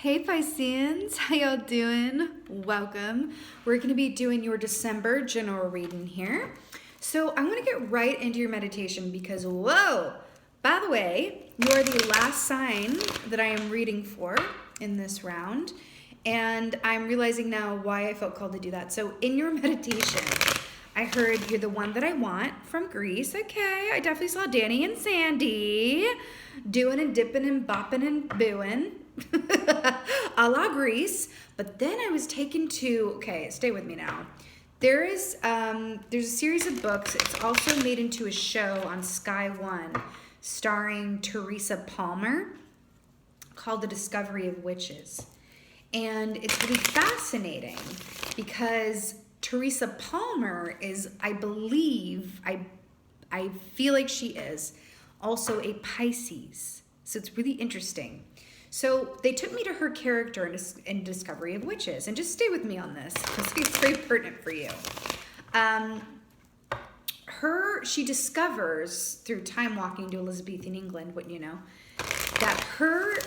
Hey Pisceans, how y'all doing? Welcome. We're going to be doing your December general reading here. So I want to get right into your meditation because, whoa, by the way, you are the last sign that I am reading for in this round. And I'm realizing now why I felt called to do that. So in your meditation, I heard you're the one that I want from Greece. Okay, I definitely saw Danny and Sandy doing and dipping and bopping and booing. A la Greece. But then I was taken to, okay, stay with me now. There's a series of books. It's also made into a show on Sky One starring Teresa Palmer called The Discovery of Witches. And it's really fascinating because Teresa Palmer is, I believe, I feel like she is also a Pisces. So it's really interesting. So they took me to her character in Discovery of Witches. And just stay with me on this because it's very pertinent for you. She discovers through time walking to Elizabethan England, wouldn't you know, that her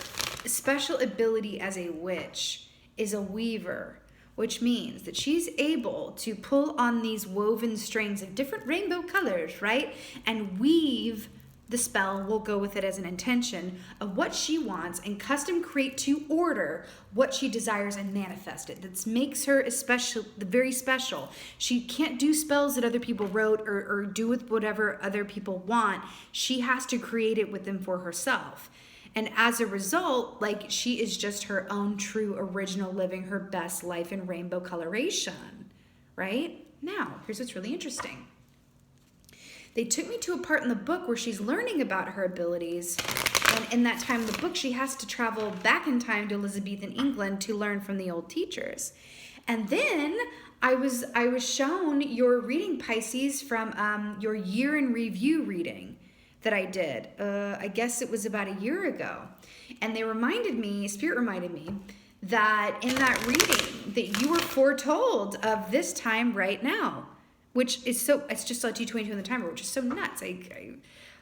special ability as a witch is a weaver, which means that she's able to pull on these woven strings of different rainbow colors, right? And weave the spell, will go with it as an intention of what she wants and custom create to order what she desires and manifest it. That makes her very special. She can't do spells that other people wrote or do with whatever other people want. She has to create it with them for herself. And as a result, like, she is just her own true original, living her best life in rainbow coloration, right? Now, here's what's really interesting. They took me to a part in the book where she's learning about her abilities. And in that time in the book, she has to travel back in time to Elizabethan England to learn from the old teachers. And then I was shown your reading, Pisces, from your year in review reading that I did. I guess it was about a year ago. And Spirit reminded me that in that reading that you were foretold of this time right now. Which is it's just like 222 in the timer, which is so nuts. I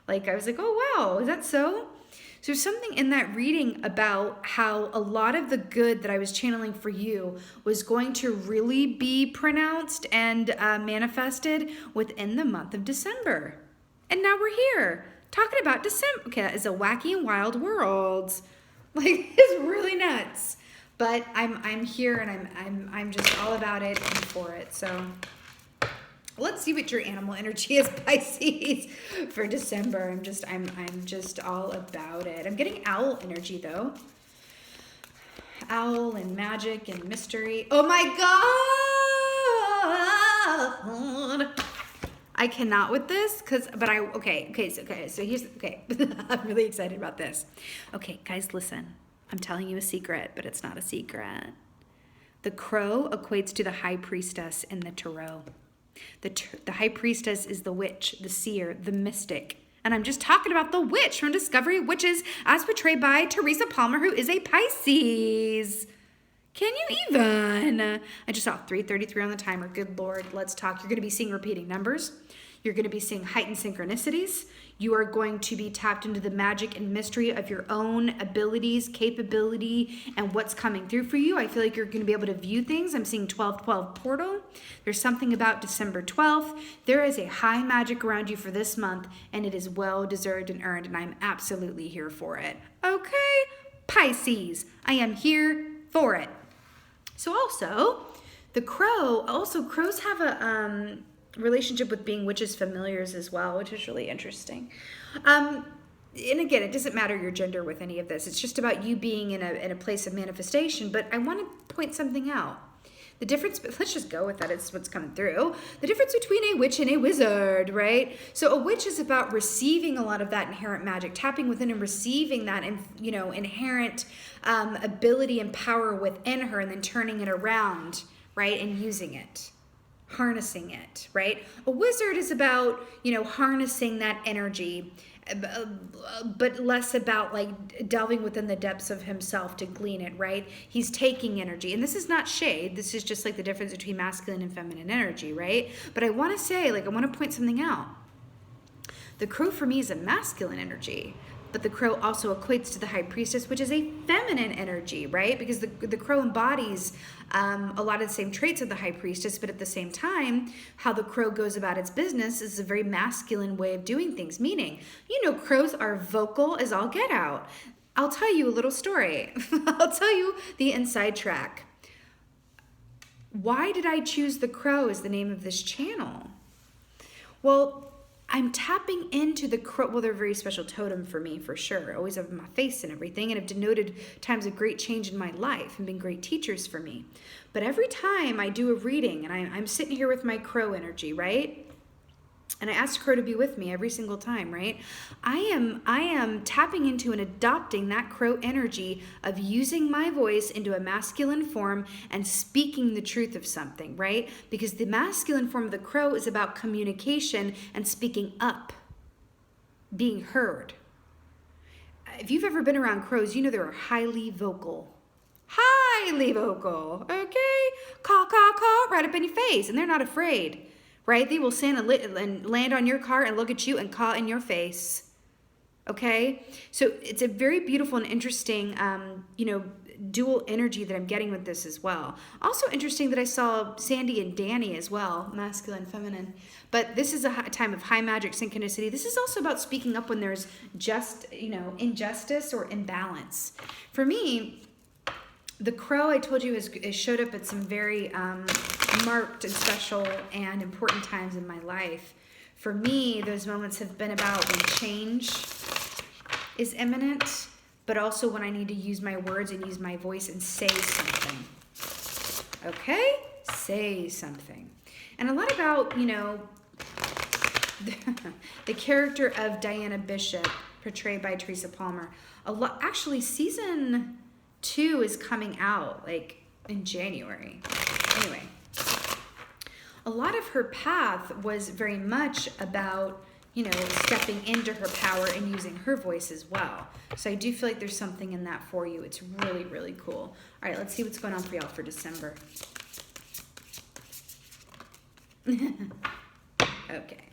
was like, oh, wow, is that so? So there's something in that reading about how a lot of the good that I was channeling for you was going to really be pronounced and manifested within the month of December. And now we're here talking about December. Okay, that is a wacky and wild world. Like, it's really nuts. But I'm here and I'm just all about it and for it. So let's see what your animal energy is, Pisces, for December. I'm just all about it. I'm getting owl energy though. Owl and magic and mystery. Oh my God! I cannot with this so here's I'm really excited about this. Okay, guys, listen. I'm telling you a secret, but it's not a secret. The crow equates to the high priestess in the tarot. The high priestess is the witch, the seer, the mystic. And I'm just talking about the witch from Discovery of Witches as portrayed by Teresa Palmer, who is a Pisces. Can you even? I just saw 3:33 on the timer. Good Lord, let's talk. You're going to be seeing repeating numbers. You're going to be seeing heightened synchronicities. You are going to be tapped into the magic and mystery of your own abilities, capability, and what's coming through for you. I feel like you're going to be able to view things. I'm seeing 12/12 portal. There's something about December 12th. There is a high magic around you for this month, and it is well deserved and earned, and I'm absolutely here for it. Okay, Pisces, I am here for it. So crows have a relationship with being witches' familiars as well, which is really interesting. And again, it doesn't matter your gender with any of this. It's just about you being in a place of manifestation. But I want to point something out. The difference, let's just go with that. It's what's coming through. The difference between a witch and a wizard, right? So a witch is about receiving a lot of that inherent magic, tapping within and receiving that, inherent ability and power within her, and then turning it around, right, and using it. Harnessing it, right? A wizard is about, harnessing that energy, but less about like delving within the depths of himself to glean it, right? He's taking energy. And this is not shade. This is just like the difference between masculine and feminine energy, right? But I want to say, I want to point something out. The crow for me is a masculine energy. but the crow also equates to the high priestess, which is a feminine energy, right? Because the crow embodies a lot of the same traits of the high priestess, but at the same time, how the crow goes about its business is a very masculine way of doing things, meaning, crows are vocal as all get out. I'll tell you a little story. I'll tell you the inside track. Why did I choose the crow as the name of this channel? Well, I'm tapping into the crow. Well, they're a very special totem for me, for sure. Always have my face and everything, and have denoted times of great change in my life and been great teachers for me. But every time I do a reading, and I'm sitting here with my crow energy, right? And I ask crow to be with me every single time, right? I am tapping into and adopting that crow energy of using my voice into a masculine form and speaking the truth of something, right? Because the masculine form of the crow is about communication and speaking up, being heard. If you've ever been around crows, you know they're highly vocal. Highly vocal, okay? Caw, caw, caw, right up in your face, and they're not afraid. Right? They will stand and land on your car and look at you and caw in your face. Okay? So it's a very beautiful and interesting, dual energy that I'm getting with this as well. Also interesting that I saw Sandy and Danny as well, masculine, feminine. But this is a time of high magic synchronicity. This is also about speaking up when there's injustice or imbalance. For me, the crow, I told you, has showed up at some very marked and special and important times in my life. For me, those moments have been about when change is imminent, but also when I need to use my words and use my voice and say something. Okay? Say something. And a lot about, the character of Diana Bishop, portrayed by Teresa Palmer. Actually, season 2 is coming out like in January. Anyway, a lot of her path was very much about, stepping into her power and using her voice as well. So I do feel like there's something in that for you. It's really, really cool. All right, let's see what's going on for y'all for December. Okay.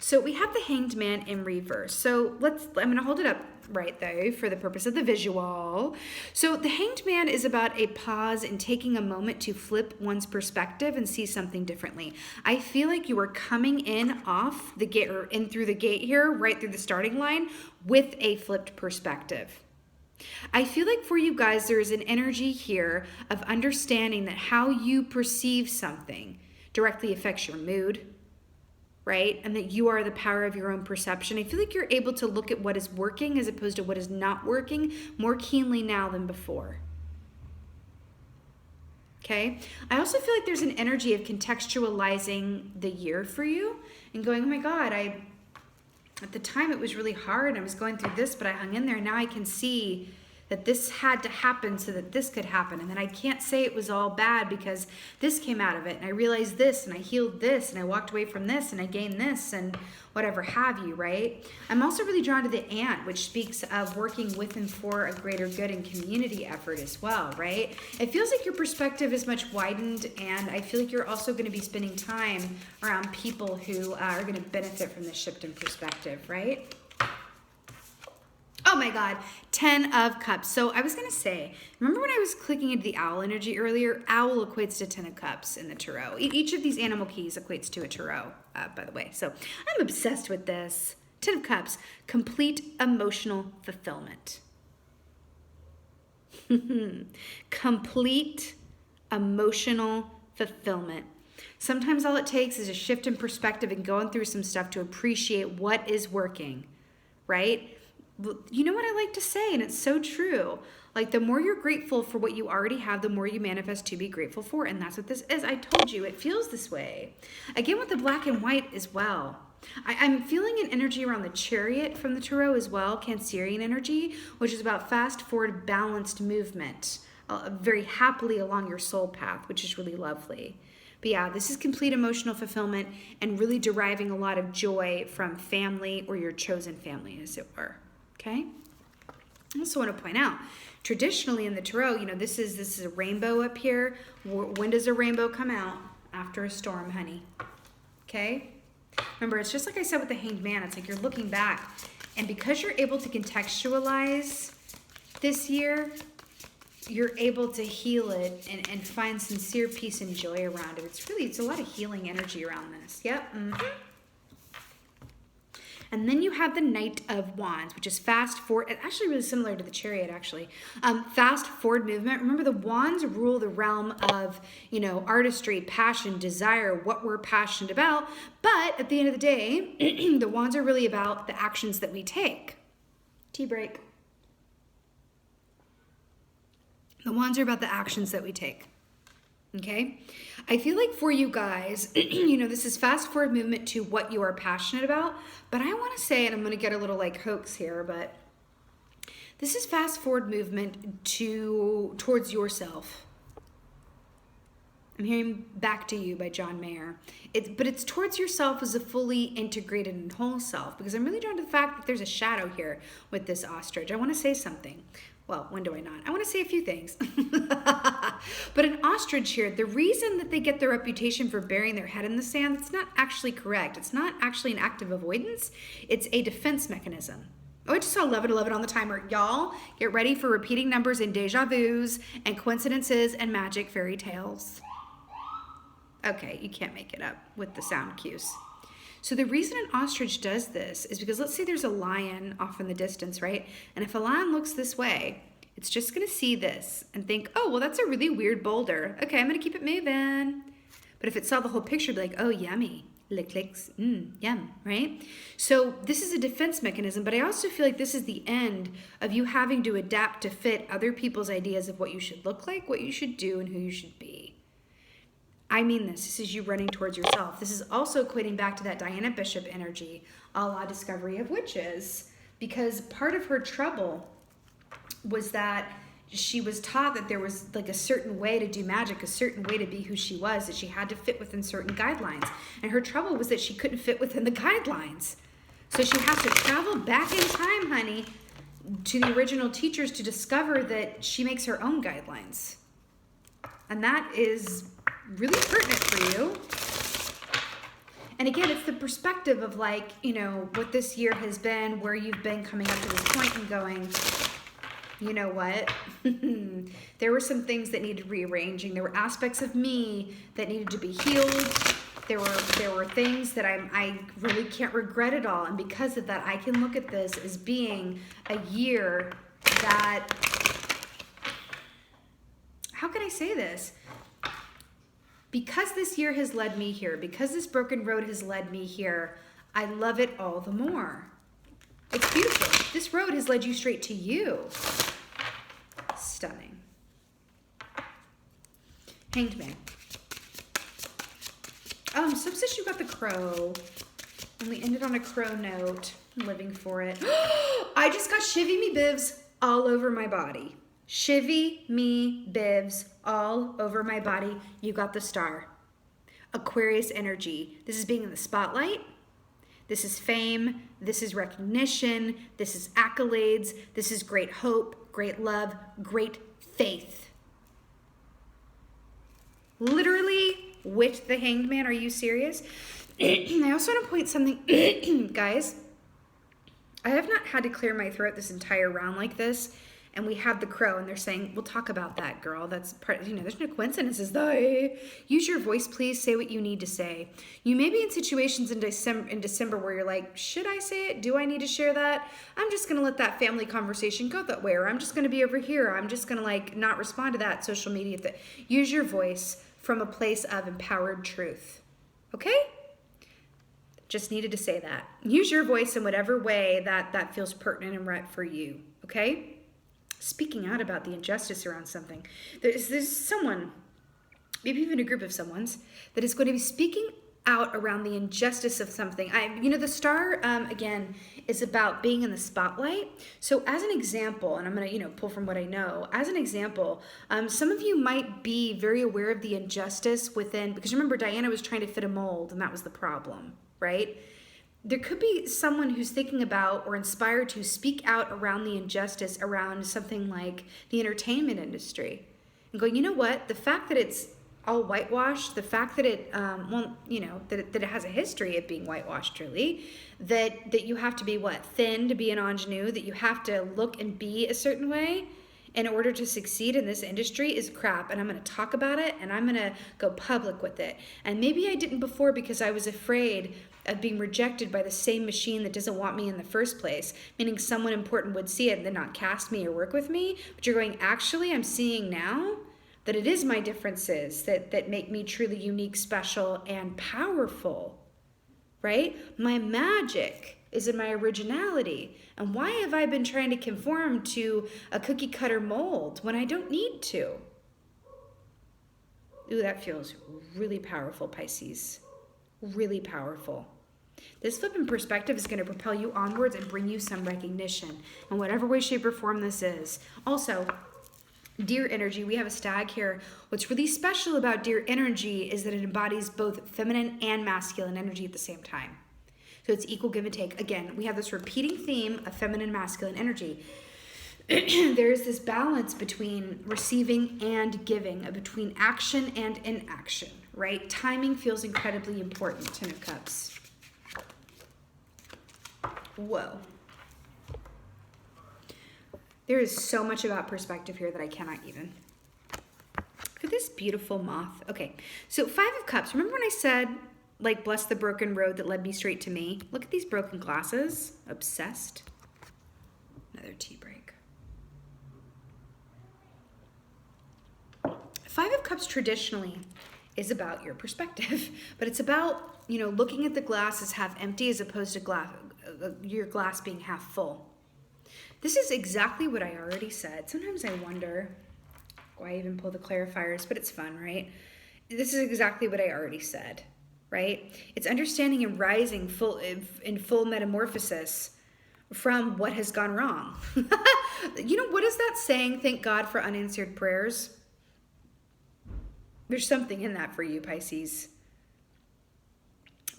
So we have the Hanged Man in reverse. So I'm going to hold it up right though for the purpose of the visual. So the Hanged Man is about a pause and taking a moment to flip one's perspective and see something differently. I feel like you are coming in off the gate or in through the gate here, right through the starting line with a flipped perspective. I feel like for you guys, there is an energy here of understanding that how you perceive something directly affects your mood, right? And that you are the power of your own perception. I feel like you're able to look at what is working as opposed to what is not working more keenly now than before. Okay? I also feel like there's an energy of contextualizing the year for you and going, oh my God, at the time it was really hard. I was going through this, but I hung in there. Now I can see that this had to happen so that this could happen. And then I can't say it was all bad because this came out of it. And I realized this and I healed this and I walked away from this and I gained this and whatever have you, right? I'm also really drawn to the ant, which speaks of working with and for a greater good and community effort as well, right? It feels like your perspective is much widened, and I feel like you're also going to be spending time around people who are going to benefit from this shift in perspective, right? Oh my God, 10 of Cups. So I was going to say, remember when I was clicking into the owl energy earlier? Owl equates to 10 of Cups in the tarot. Each of these animal keys equates to a tarot, by the way. So I'm obsessed with this. 10 of Cups, complete emotional fulfillment. Complete emotional fulfillment. Sometimes all it takes is a shift in perspective and going through some stuff to appreciate what is working, right? You know what I like to say, and it's so true. Like, the more you're grateful for what you already have, the more you manifest to be grateful for, and that's what this is. I told you, it feels this way. Again, with the black and white as well. I'm feeling an energy around the Chariot from the Tarot as well, Cancerian energy, which is about fast forward, balanced movement, very happily along your soul path, which is really lovely. But yeah, this is complete emotional fulfillment and really deriving a lot of joy from family or your chosen family, as it were. Okay. I also want to point out, traditionally in the tarot, this is a rainbow up here. When does a rainbow come out? After a storm, honey. Okay. Remember, it's just like I said with the Hanged Man. It's like you're looking back And because you're able to contextualize this year, you're able to heal it and find sincere peace and joy around it. It's a lot of healing energy around this. Yep. Mm-hmm. And then you have the Knight of Wands, which is fast forward. It's actually really similar to the Chariot, actually. Fast forward movement. Remember, the Wands rule the realm of, artistry, passion, desire, what we're passionate about. But at the end of the day, the Wands are really about the actions that we take. Tea break. The Wands are about the actions that we take. Okay? I feel like for you guys, this is fast forward movement to what you are passionate about. But I want to say, and I'm going to get a little hoax here, but this is fast forward movement towards yourself. I'm hearing Back to You by John Mayer. But it's towards yourself as a fully integrated and whole self, because I'm really drawn to the fact that there's a shadow here with this ostrich. I want to say something. Well, when do I not? I want to say a few things. But an ostrich here, the reason that they get their reputation for burying their head in the sand, it's not actually correct. It's not actually an act of avoidance. It's a defense mechanism. Oh, I just saw 1111 on the timer. Y'all, get ready for repeating numbers and deja vus and coincidences and magic fairy tales. Okay, you can't make it up with the sound cues. So the reason an ostrich does this is because let's say there's a lion off in the distance, right? And if a lion looks this way, it's just going to see this and think, oh, well, that's a really weird boulder. Okay, I'm going to keep it moving. But if it saw the whole picture, it'd be like, oh, yummy. Lick, licks, yum, right? So this is a defense mechanism, but I also feel like this is the end of you having to adapt to fit other people's ideas of what you should look like, what you should do, and who you should be. I mean this. This is you running towards yourself. This is also equating back to that Diana Bishop energy, a la Discovery of Witches, because part of her trouble was that she was taught that there was a certain way to do magic, a certain way to be who she was, that she had to fit within certain guidelines. And her trouble was that she couldn't fit within the guidelines. So she has to travel back in time, honey, to the original teachers to discover that she makes her own guidelines. And that is really pertinent for you. And again, it's the perspective of what this year has been, where you've been coming up to this point and going, you know what? There were some things that needed rearranging. There were aspects of me that needed to be healed. There were things that I really can't regret at all. And because of that, I can look at this as being a year that, how can I say this? Because this year has led me here, because this broken road has led me here, I love it all the more. It's beautiful. This road has led you straight to you. Stunning. Hanged Man. Oh, I'm so obsessed you got the crow. And we ended on a crow note. I'm living for it. I just got Shivy Me Bivs all over my body. Shivy Me Bivs all over my body. You got the star. Aquarius energy. This is being in the spotlight. This is fame. This is recognition. This is accolades. This is great hope, great love, great faith. Literally with the Hanged Man. Are you serious? I also want to point something, guys. I have not had to clear my throat this entire round like this. And we have the crow, and they're saying, we'll talk about that, girl. That's part, there's no coincidences, though. Use your voice, please. Say what you need to say. You may be in situations in December where you're like, should I say it? Do I need to share that? I'm just going to let that family conversation go that way, or I'm just going to be over here. I'm just going to not respond to that social media thing. Use your voice from a place of empowered truth. Okay? Just needed to say that. Use your voice in whatever way that feels pertinent and right for you. Okay? Speaking out about the injustice around something. There's someone, maybe even a group of someone's, that is going to be speaking out around the injustice of something. The star, again, is about being in the spotlight. So as an example, and I'm going to, pull from what I know, as an example, some of you might be very aware of the injustice within, because remember, Diana was trying to fit a mold, and that was the problem, right? There could be someone who's thinking about or inspired to speak out around the injustice around something like the entertainment industry and go, you know what? The fact that it's all whitewashed, the fact that it, that it has a history of being whitewashed, really, that you have to be thin to be an ingenue, that you have to look and be a certain way in order to succeed in this industry is crap. And I'm going to talk about it, and I'm going to go public with it. And maybe I didn't before because I was afraid of being rejected by the same machine that doesn't want me in the first place, meaning someone important would see it and then not cast me or work with me. But you're going, actually, I'm seeing now that it is my differences that make me truly unique, special, and powerful, right? My magic is in my originality. And why have I been trying to conform to a cookie cutter mold when I don't need to? Ooh, that feels really powerful, Pisces. Really powerful. This flip in perspective is going to propel you onwards and bring you some recognition in whatever way, shape, or form this is. Also, deer energy, we have a stag here. What's really special about deer energy is that it embodies both feminine and masculine energy at the same time. So it's equal give and take. Again, we have this repeating theme of feminine and masculine energy. There is this balance between receiving and giving, between action and inaction, right? Timing feels incredibly important, Ten of Cups. Whoa. There is so much about perspective here that I cannot even. Look at this beautiful moth. Okay, so Five of Cups. Remember when I said, bless the broken road that led me straight to me? Look at these broken glasses. Obsessed. Another tea break. Five of Cups traditionally is about your perspective, but it's about, looking at the glass as half empty as opposed to your glass being half full. This is exactly what I already said. Sometimes I wonder why I even pull the clarifiers, but it's fun, right? This is exactly what I already said, right? It's understanding and rising in full metamorphosis from what has gone wrong. What is that saying? Thank God for unanswered prayers. There's something in that for you, Pisces.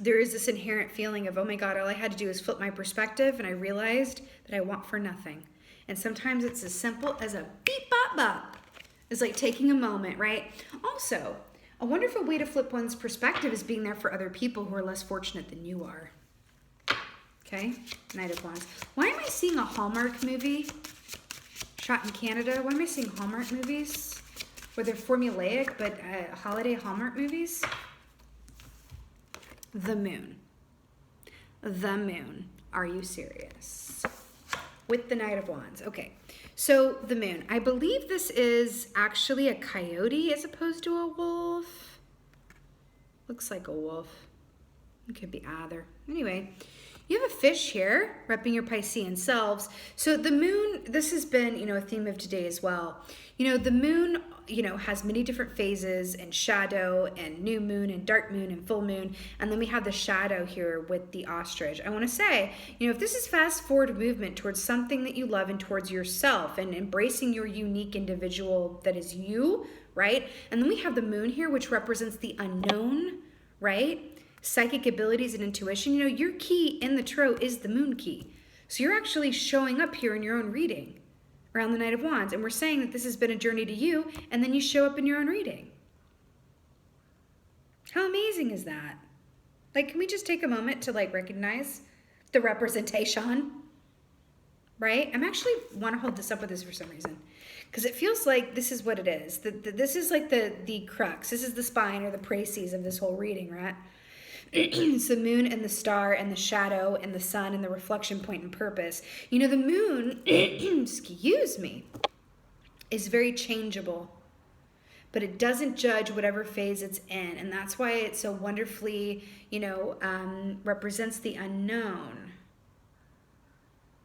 There is this inherent feeling of, oh my God, all I had to do is flip my perspective, and I realized that I want for nothing. And sometimes it's as simple as a beep bop bop. It's like taking a moment, right? Also, a wonderful way to flip one's perspective is being there for other people who are less fortunate than you are. Okay? Knight of Wands. Why am I seeing a Hallmark movie shot in Canada? Why am I seeing Hallmark movies? Where they're formulaic, but holiday Hallmark movies? The moon. The moon. Are you serious? With the Knight of Wands. Okay. So the moon. I believe this is actually a coyote as opposed to a wolf. Looks like a wolf. It could be either. Anyway, you have a fish here repping your Piscean selves. So the moon, this has been, a theme of today as well. The moon, has many different phases and shadow and new moon and dark moon and full moon. And then we have the shadow here with the ostrich. I want to say, if this is fast forward movement towards something that you love and towards yourself and embracing your unique individual that is you, right? And then we have the moon here, which represents the unknown, right? Psychic abilities and intuition. Your key in the tarot is the moon key. So you're actually showing up here in your own reading around the Knight of Wands. And we're saying that this has been a journey to you, and then you show up in your own reading. How amazing is that? Can we just take a moment to recognize the representation? Right? I'm actually want to hold this up with this for some reason. Because it feels like this is what it is. This is the crux. This is the spine or the précis of this whole reading, right? It's the moon and the star and the shadow and the sun and the reflection point and purpose. The moon, excuse me, is very changeable, but it doesn't judge whatever phase it's in. And that's why it so wonderfully, represents the unknown.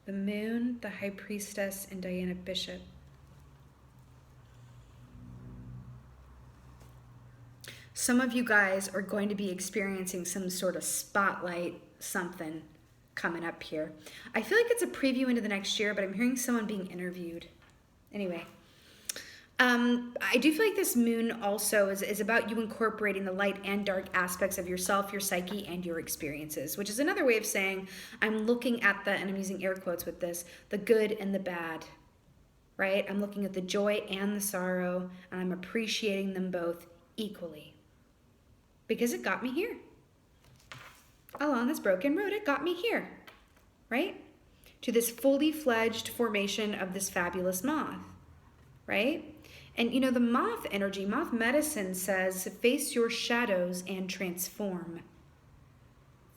The moon, the high priestess, and Diana Bishop. Some of you guys are going to be experiencing some sort of spotlight something coming up here. I feel like it's a preview into the next year, but I'm hearing someone being interviewed. Anyway, I do feel like this moon also is about you incorporating the light and dark aspects of yourself, your psyche, and your experiences, which is another way of saying I'm looking at and I'm using air quotes with this, the good and the bad, right? I'm looking at the joy and the sorrow, and I'm appreciating them both equally. Because it got me here. Along this broken road, it got me here, right? To this fully fledged formation of this fabulous moth, right? And you know, the moth energy, moth medicine says, face your shadows and transform.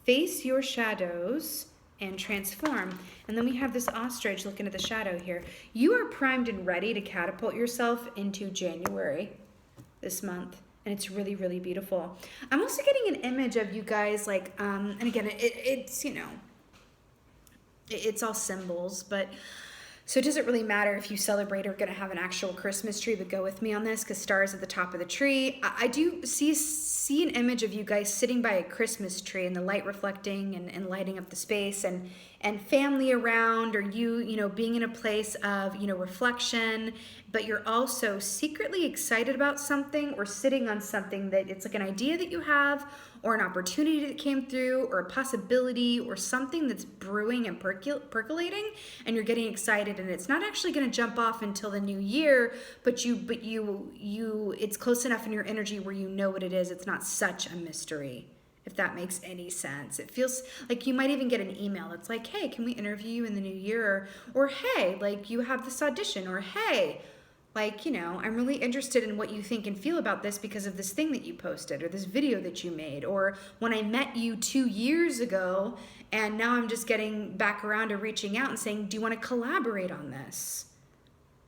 Face your shadows and transform. And then we have this ostrich looking at the shadow here. You are primed and ready to catapult yourself into January this month. And it's really, really beautiful. I'm also getting an image of you guys like, and again, it's, you know, it's all symbols, but so it doesn't really matter if you celebrate or going to have an actual Christmas tree, but go with me on this because stars at the top of the tree. I do see an image of you guys sitting by a Christmas tree and the light reflecting and lighting up the space and family around, or you know, being in a place of, you know, reflection, but you're also secretly excited about something or sitting on something that it's like an idea that you have or an opportunity that came through or a possibility or something that's brewing and percolating, and you're getting excited, and it's not actually going to jump off until the new year, but you it's close enough in your energy where you know what it is. It's not such a mystery, if that makes any sense. It feels like you might even get an email. It's like, hey, can we interview you in the new year? Or hey, like you have this audition, or hey, like, you know, I'm really interested in what you think and feel about this because of this thing that you posted or this video that you made, or when I met you 2 years ago and now I'm just getting back around to reaching out and saying, do you want to collaborate on this?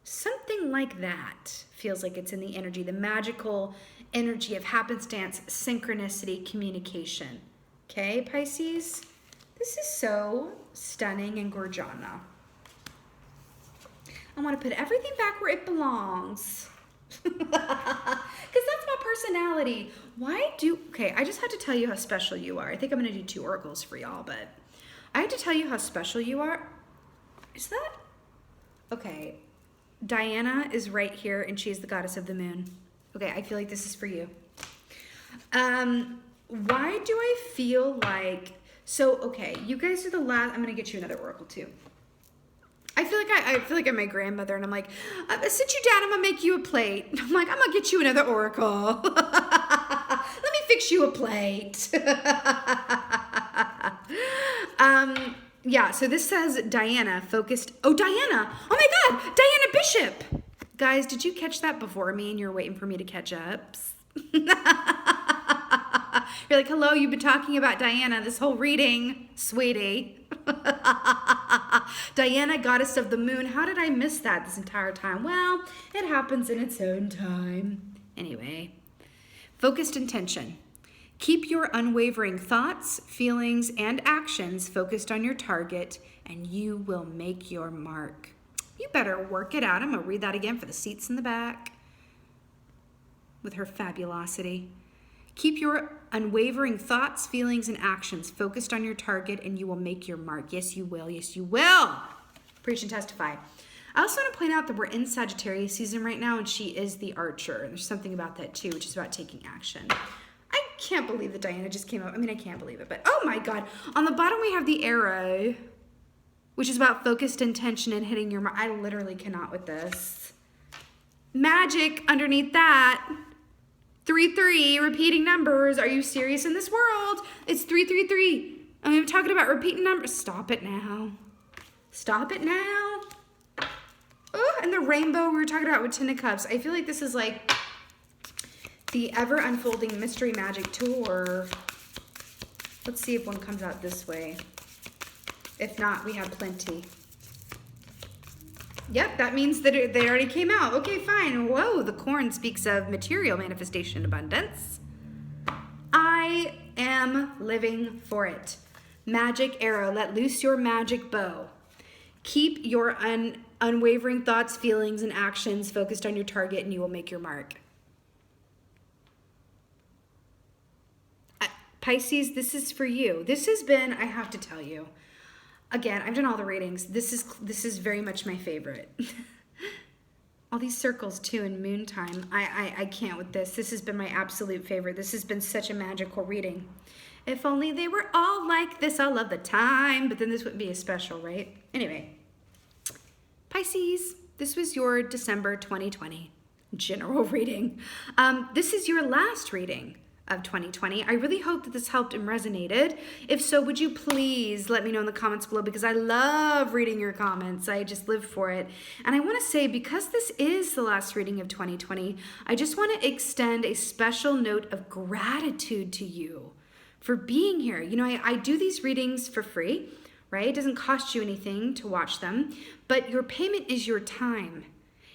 Something like that feels like it's in the energy, the magical energy of happenstance, synchronicity, communication. Okay, Pisces? This is so stunning and gorgiana. I want to put everything back where it belongs. Because that's my personality. Okay, I just had to tell you how special you are. I think I'm going to do 2 oracles for y'all, but I have to tell you how special you are. Is that? Okay, Diana is right here, and she's the goddess of the moon. Okay, I feel like this is for you. Why do I feel like... So, okay, you guys are the last... I'm going to get you another oracle, too. I feel like I'm my grandmother, and I'm like, sit you down, I'm gonna make you a plate. I'm like, I'm gonna get you another oracle. Let me fix you a plate. Yeah, so this says Diana focused. Oh, Diana. Oh my God, Diana Bishop. Guys, did you catch that before me and you're waiting for me to catch up? You're like, hello, you've been talking about Diana this whole reading, sweetie. Diana, goddess of the moon. How did I miss that this entire time? Well, it happens in its own time. Anyway, focused intention. Keep your unwavering thoughts, feelings, and actions focused on your target, and you will make your mark. You better work it out. I'm going to read that again for the seats in the back with her fabulosity. Keep your unwavering thoughts, feelings, and actions focused on your target, and you will make your mark. Yes, you will. Yes, you will. Preach and testify. I also want to point out that we're in Sagittarius season right now, and she is the archer. And there's something about that, too, which is about taking action. I can't believe that Diana just came up. I mean, I can't believe it, but oh my God. On the bottom, we have the arrow, which is about focused intention and hitting your mark. I literally cannot with this. Magic underneath that. 3-3, repeating numbers. Are you serious in this world? It's 3-3-3. I'm talking about repeating numbers. Stop it now. Stop it now. Oh, and the rainbow we were talking about with Ten of Cups. I feel like this is like the ever unfolding mystery magic tour. Let's see if one comes out this way. If not, we have plenty. Yep, that means that they already came out. Okay, fine. Whoa, the corn speaks of material manifestation abundance. I am living for it. Magic arrow, let loose your magic bow. Keep your unwavering thoughts, feelings, and actions focused on your target, and you will make your mark. Pisces, this is for you. This has been, I have to tell you, again, I've done all the readings. This is very much my favorite. All these circles too in moon time. I can't with this. This has been my absolute favorite. This has been such a magical reading. If only they were all like this all of the time, but then this wouldn't be as special, right? Anyway, Pisces, this was your December 2020. general reading. This is your last reading of 2020. I really hope that this helped and resonated. If so, would you please let me know in the comments below, because I love reading your comments. I just live for it. And I want to say, because this is the last reading of 2020, I just want to extend a special note of gratitude to you for being here. You know, I do these readings for free, right? It doesn't cost you anything to watch them, but your payment is your time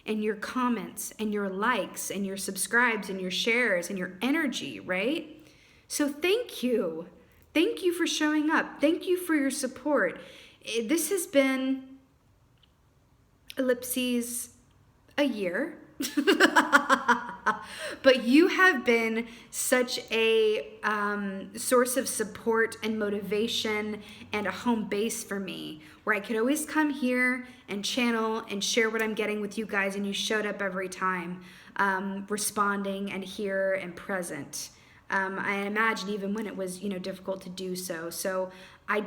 and your comments and your likes and your subscribes and your shares and your energy, right? So thank you. Thank you for showing up. Thank you for your support. This has been ellipses a year. But you have been such a source of support and motivation and a home base for me, where I could always come here and channel and share what I'm getting with you guys, and you showed up every time, responding and here and present. I imagine even when it was, difficult to do so. So I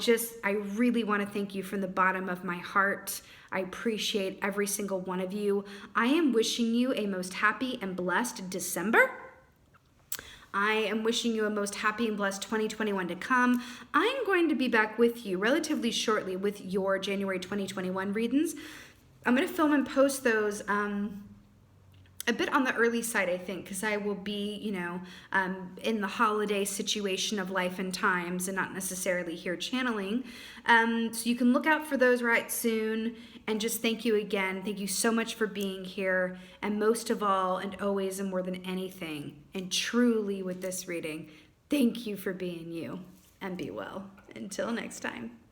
really want to thank you from the bottom of my heart. I appreciate every single one of you. I am wishing you a most happy and blessed December. I am wishing you a most happy and blessed 2021 to come. I'm going to be back with you relatively shortly with your January 2021 readings. I'm going to film and post those a bit on the early side, I think, because I will be, in the holiday situation of life and times and not necessarily here channeling. So you can look out for those right soon. And just thank you again. Thank you so much for being here. And most of all, and always and more than anything, and truly with this reading, thank you for being you. And be well. Until next time.